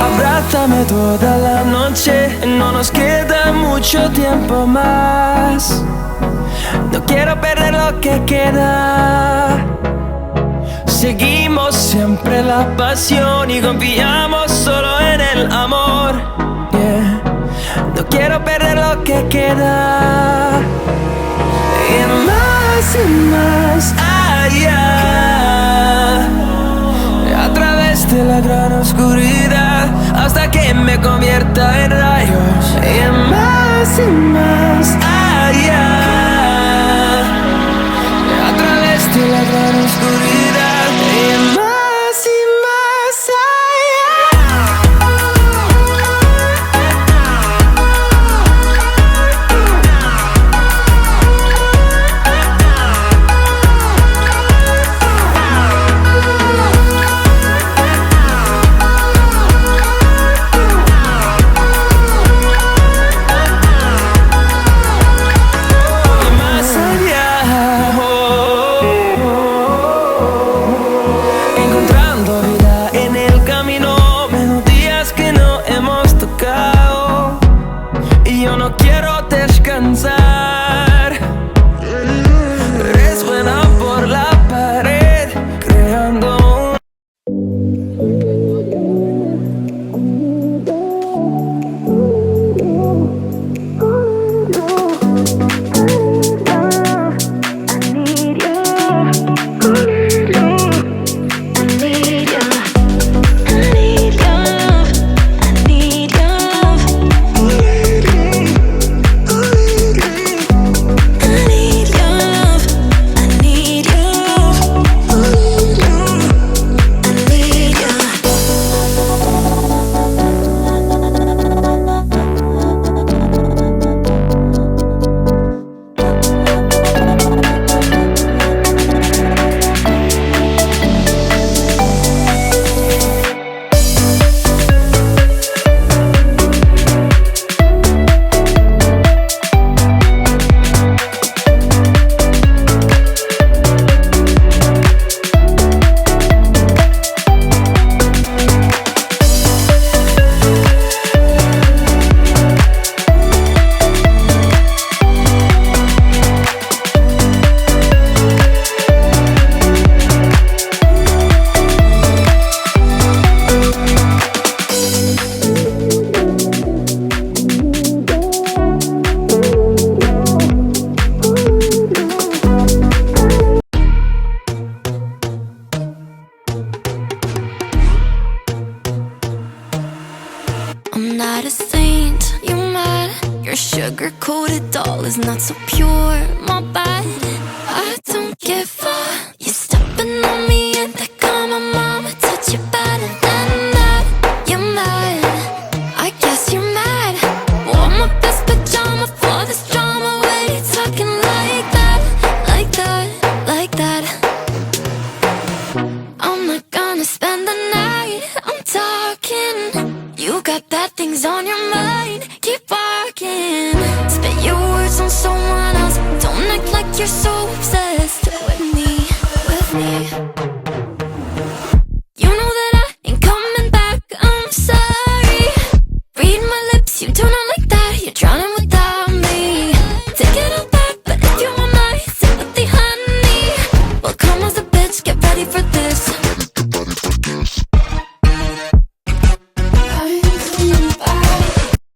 Abrázame toda la noche, no nos queda mucho tiempo más. No quiero perder lo que queda. Seguimos siempre la pasión y confiamos solo en el amor. Yeah. No quiero perder lo que queda. Y más allá, a través de la gran oscuridad, hasta que me convierta en rayos. Y más allá, a través de la gran oscuridad. Y más allá. sugar-coated doll is not so pure. My bad, I don't give up. You're stepping on me and they call my mama. Touch you better than that. You're mad, I guess you're mad. Wore my best pajama for this drama. Why you talking like that, like that, like that? I'm not gonna spend the night, I'm talking. You got bad things on your mind, keep walking. Spit your words on someone else. Don't act like you're so obsessed with me, with me. You know that I ain't coming back, I'm sorry. Read my lips, you do not like that. You're drowning without me. Take it all back, but if you want my sympathy, honey, well, come as a bitch, get ready for this.